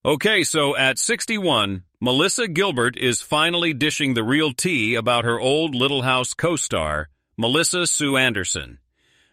Okay, so at 61, Melissa Gilbert is finally dishing the real tea about her old Little House co-star, Melissa Sue Anderson.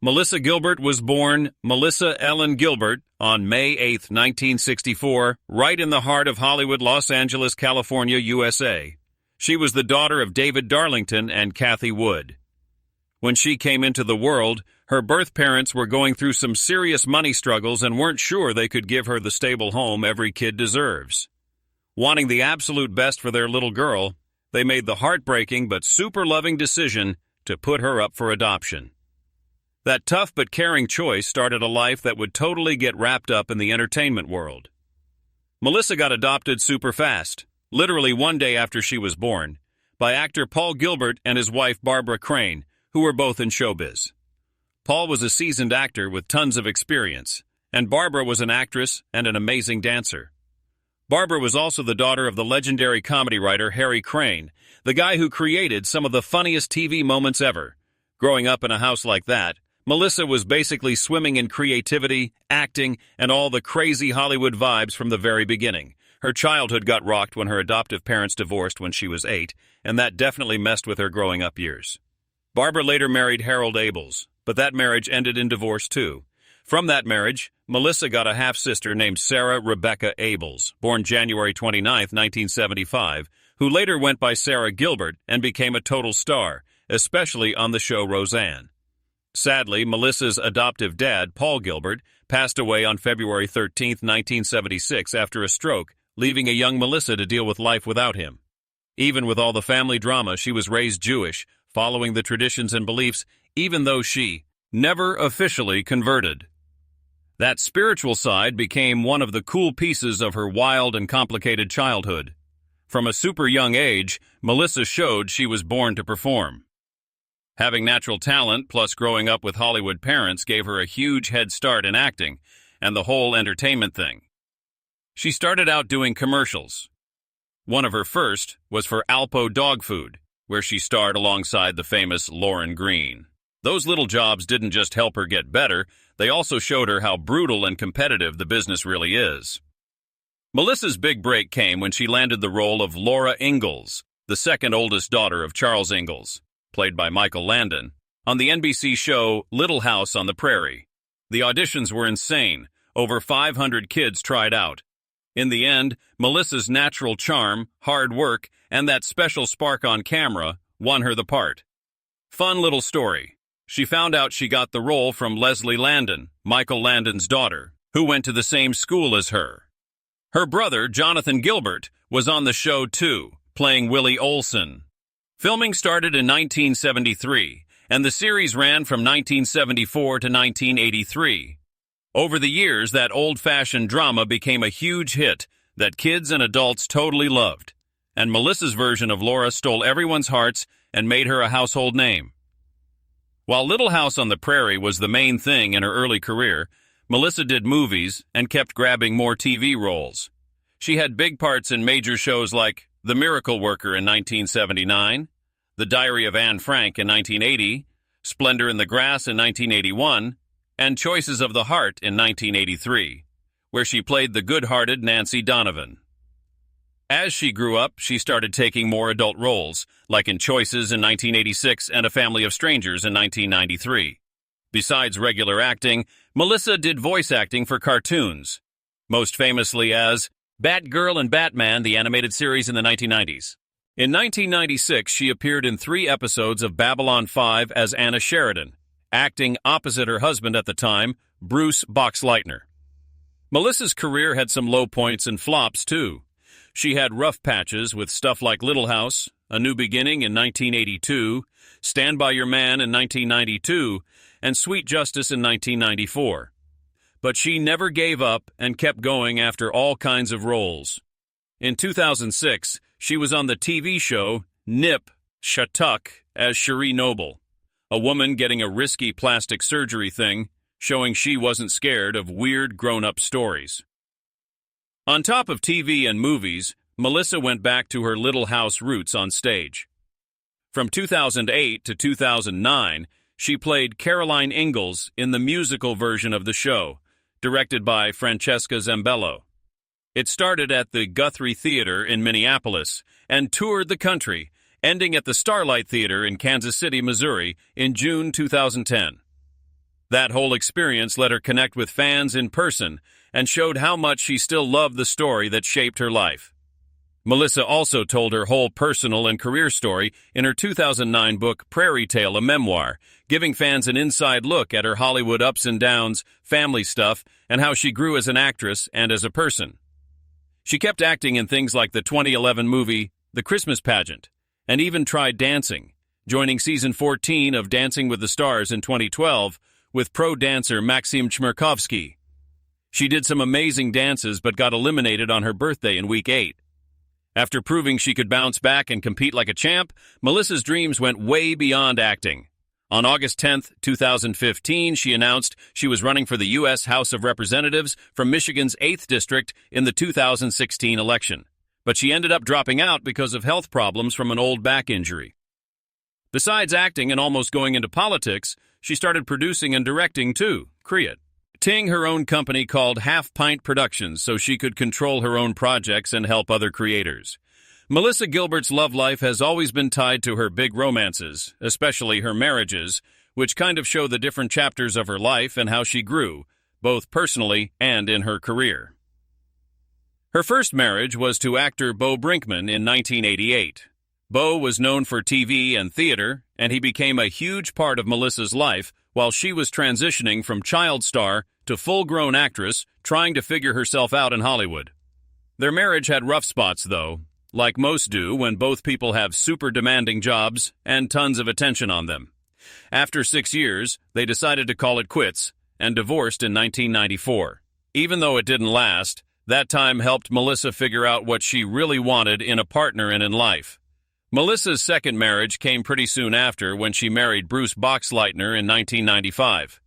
Melissa Gilbert was born Melissa Ellen Gilbert on May 8, 1964, right in the heart of Hollywood, Los Angeles, California, USA. She was the daughter of David Darlington and Kathy Wood. When she came into the world, her birth parents were going through some serious money struggles and weren't sure they could give her the stable home every kid deserves. Wanting the absolute best for their little girl, they made the heartbreaking but super loving decision to put her up for adoption. That tough but caring choice started a life that would totally get wrapped up in the entertainment world. Melissa got adopted super fast, literally one day after she was born, by actor Paul Gilbert and his wife Barbara Crane, who were both in showbiz. Paul was a seasoned actor with tons of experience, and Barbara was an actress and an amazing dancer. Barbara was also the daughter of the legendary comedy writer Harry Crane, the guy who created some of the funniest TV moments ever. Growing up in a house like that, Melissa was basically swimming in creativity, acting, and all the crazy Hollywood vibes from the very beginning. Her childhood got rocked when her adoptive parents divorced when she was 8, and that definitely messed with her growing up years. Barbara later married Harold Abels, but that marriage ended in divorce too. From that marriage, Melissa got a half-sister named Sarah Rebecca Abels, born January 29, 1975, who later went by Sarah Gilbert and became a total star, especially on the show Roseanne. Sadly, Melissa's adoptive dad, Paul Gilbert, passed away on February 13, 1976 after a stroke, leaving a young Melissa to deal with life without him. Even with all the family drama, she was raised Jewish, following the traditions and beliefs, even though she never officially converted. That spiritual side became one of the cool pieces of her wild and complicated childhood. From a super young age, Melissa showed she was born to perform. Having natural talent plus growing up with Hollywood parents gave her a huge head start in acting and the whole entertainment thing. She started out doing commercials. One of her first was for Alpo dog food, where she starred alongside the famous Lauren Green. Those little jobs didn't just help her get better, they also showed her how brutal and competitive the business really is. Melissa's big break came when she landed the role of Laura Ingalls, the second oldest daughter of Charles Ingalls, played by Michael Landon, on the NBC show Little House on the Prairie. The auditions were insane. Over 500 kids tried out. In the end, Melissa's natural charm, hard work, and that special spark on camera won her the part. Fun little story. She found out she got the role from Leslie Landon, Michael Landon's daughter, who went to the same school as her. Her brother, Jonathan Gilbert, was on the show too, playing Willie Olson. Filming started in 1973, and the series ran from 1974 to 1983. Over the years, that old-fashioned drama became a huge hit that kids and adults totally loved, and Melissa's version of Laura stole everyone's hearts and made her a household name. While Little House on the Prairie was the main thing in her early career, Melissa did movies and kept grabbing more TV roles. She had big parts in major shows like The Miracle Worker in 1979, The Diary of Anne Frank in 1980, Splendor in the Grass in 1981, and Choices of the Heart in 1983, where she played the good-hearted Nancy Donovan. As she grew up, she started taking more adult roles, like in Choices in 1986 and A Family of Strangers in 1993. Besides regular acting, Melissa did voice acting for cartoons, most famously as Batgirl and Batman, the animated series in the 1990s. In 1996, she appeared in 3 episodes of Babylon 5 as Anna Sheridan, acting opposite her husband at the time, Bruce Boxleitner. Melissa's career had some low points and flops, too. She had rough patches with stuff like Little House, A New Beginning in 1982, Stand By Your Man in 1992, and Sweet Justice in 1994. But she never gave up and kept going after all kinds of roles. In 2006, she was on the TV show Nip Shattuck as Cherie Noble, a woman getting a risky plastic surgery thing, showing she wasn't scared of weird grown-up stories. On top of TV and movies, Melissa went back to her Little House roots on stage. From 2008 to 2009, she played Caroline Ingalls in the musical version of the show, directed by Francesca Zambello. It started at the Guthrie Theater in Minneapolis and toured the country, ending at the Starlight Theater in Kansas City, Missouri in June 2010. That whole experience let her connect with fans in person and showed how much she still loved the story that shaped her life. Melissa also told her whole personal and career story in her 2009 book Prairie Tale, a memoir, giving fans an inside look at her Hollywood ups and downs, family stuff, and how she grew as an actress and as a person. She kept acting in things like the 2011 movie The Christmas Pageant, and even tried dancing, joining season 14 of Dancing with the Stars in 2012 with pro dancer Maxim Chmerkovskiy. She did some amazing dances but got eliminated on her birthday in week 8. After proving she could bounce back and compete like a champ, Melissa's dreams went way beyond acting. On August 10, 2015, she announced she was running for the U.S. House of Representatives from Michigan's 8th District in the 2016 election. But she ended up dropping out because of health problems from an old back injury. Besides acting and almost going into politics, she started producing and directing too, creating her own company called Half Pint Productions so she could control her own projects and help other creators. Melissa Gilbert's love life has always been tied to her big romances, especially her marriages, which kind of show the different chapters of her life and how she grew, both personally and in her career. Her first marriage was to actor Beau Brinkman in 1988. Beau was known for TV and theater, and he became a huge part of Melissa's life while she was transitioning from child star to full-grown actress trying to figure herself out in Hollywood. Their marriage had rough spots, though, like most do when both people have super demanding jobs and tons of attention on them. After 6 years, they decided to call it quits and divorced in 1994. Even though it didn't last, that time helped Melissa figure out what she really wanted in a partner and in life. Melissa's second marriage came pretty soon after when she married Bruce Boxleitner in 1995.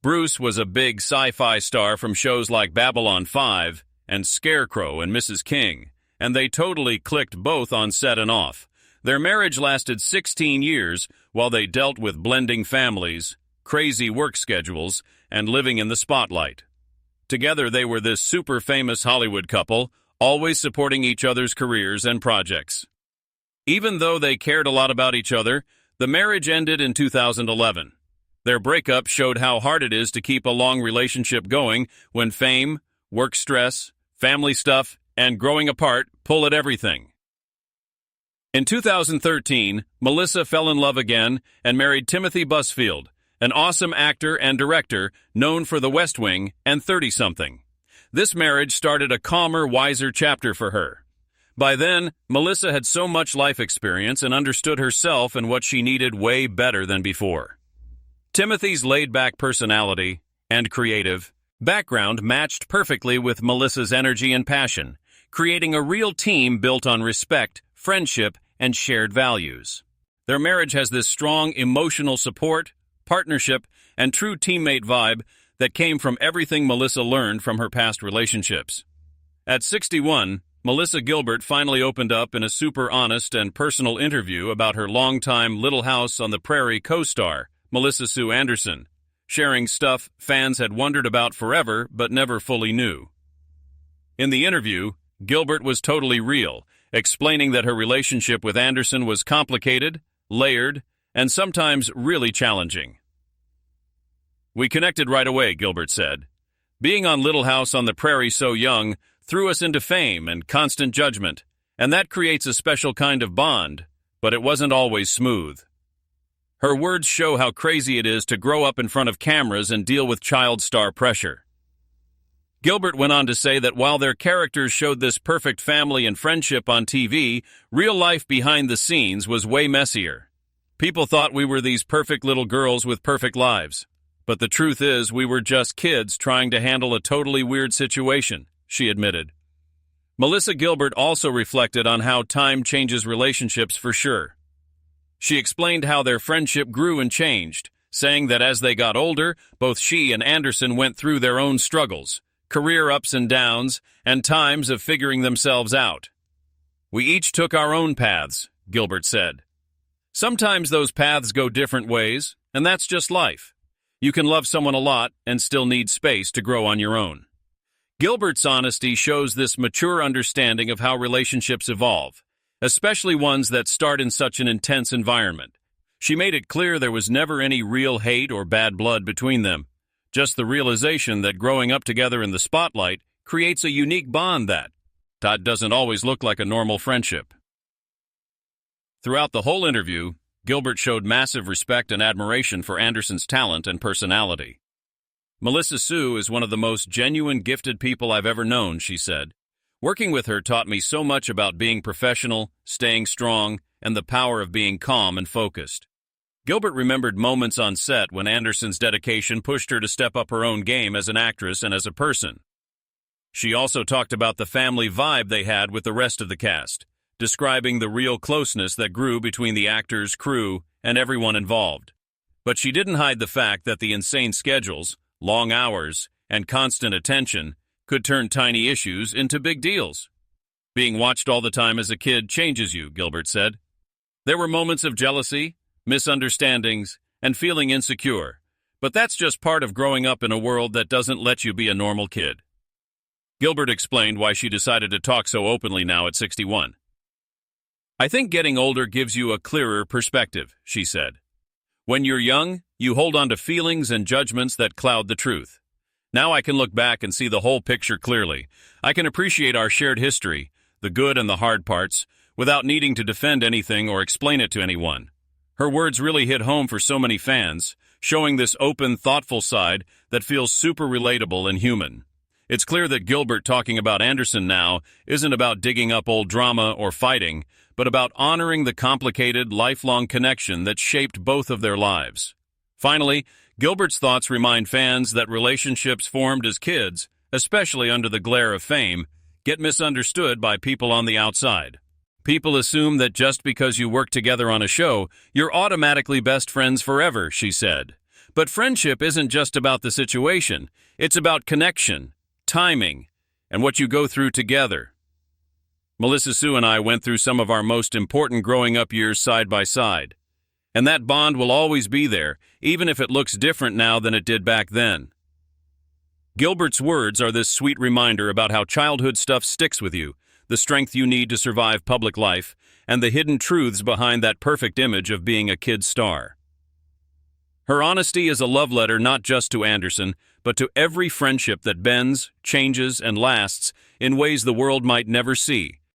Bruce was a big sci-fi star from shows like Babylon 5 and Scarecrow and Mrs. King, and they totally clicked both on set and off. Their marriage lasted 16 years while they dealt with blending families, crazy work schedules, and living in the spotlight. Together they were this super famous Hollywood couple, always supporting each other's careers and projects. Even though they cared a lot about each other, the marriage ended in 2011. Their breakup showed how hard it is to keep a long relationship going when fame, work stress, family stuff, and growing apart pull at everything. In 2013, Melissa fell in love again and married Timothy Busfield, an awesome actor and director known for The West Wing and 30-something. This marriage started a calmer, wiser chapter for her. By then, Melissa had so much life experience and understood herself and what she needed way better than before. Timothy's laid-back personality and creative background matched perfectly with Melissa's energy and passion, creating a real team built on respect, friendship, and shared values. Their marriage has this strong emotional support, partnership, and true teammate vibe that came from everything Melissa learned from her past relationships. At 61, Melissa Gilbert finally opened up in a super honest and personal interview about her longtime Little House on the Prairie co-star, Melissa Sue Anderson, sharing stuff fans had wondered about forever but never fully knew. In the interview, Gilbert was totally real, explaining that her relationship with Anderson was complicated, layered, and sometimes really challenging. "We connected right away," Gilbert said. "Being on Little House on the Prairie so young threw us into fame and constant judgment, and that creates a special kind of bond, but it wasn't always smooth." Her words show how crazy it is to grow up in front of cameras and deal with child star pressure. Gilbert went on to say that while their characters showed this perfect family and friendship on TV, real life behind the scenes was way messier. "People thought we were these perfect little girls with perfect lives, but the truth is we were just kids trying to handle a totally weird situation," she admitted. Melissa Gilbert also reflected on how time changes relationships for sure. She explained how their friendship grew and changed, saying that as they got older, both she and Anderson went through their own struggles, career ups and downs, and times of figuring themselves out. "We each took our own paths," Gilbert said. "Sometimes those paths go different ways, and that's just life. You can love someone a lot and still need space to grow on your own." Gilbert's honesty shows this mature understanding of how relationships evolve, especially ones that start in such an intense environment. She made it clear there was never any real hate or bad blood between them, just the realization that growing up together in the spotlight creates a unique bond that doesn't always look like a normal friendship. Throughout the whole interview, Gilbert showed massive respect and admiration for Anderson's talent and personality. "Melissa Sue is one of the most genuine, gifted people I've ever known," she said. "Working with her taught me so much about being professional, staying strong, and the power of being calm and focused." Gilbert remembered moments on set when Anderson's dedication pushed her to step up her own game as an actress and as a person. She also talked about the family vibe they had with the rest of the cast, describing the real closeness that grew between the actors, crew, and everyone involved. But she didn't hide the fact that the insane schedules, long hours, and constant attention could turn tiny issues into big deals. "Being watched all the time as a kid changes you," Gilbert said. "There were moments of jealousy, misunderstandings, and feeling insecure, but that's just part of growing up in a world that doesn't let you be a normal kid." Gilbert explained why she decided to talk so openly now at 61. "I think getting older gives you a clearer perspective," she said. "When you're young, you hold on to feelings and judgments that cloud the truth. Now I can look back and see the whole picture clearly. I can appreciate our shared history, the good and the hard parts, without needing to defend anything or explain it to anyone." Her words really hit home for so many fans, showing this open, thoughtful side that feels super relatable and human. It's clear that Gilbert talking about Anderson now isn't about digging up old drama or fighting, but about honoring the complicated, lifelong connection that shaped both of their lives. Finally, Gilbert's thoughts remind fans that relationships formed as kids, especially under the glare of fame, get misunderstood by people on the outside. "People assume that just because you work together on a show, you're automatically best friends forever," she said. "But friendship isn't just about the situation. It's about connection, timing, and what you go through together." "Melissa Sue and I went through some of our most important growing up years side by side. And that bond will always be there, even if it looks different now than it did back then." Gilbert's words are this sweet reminder about how childhood stuff sticks with you, the strength you need to survive public life, and the hidden truths behind that perfect image of being a kid star. Her honesty is a love letter not just to Anderson, but to every friendship that bends, changes, and lasts in ways the world might never see,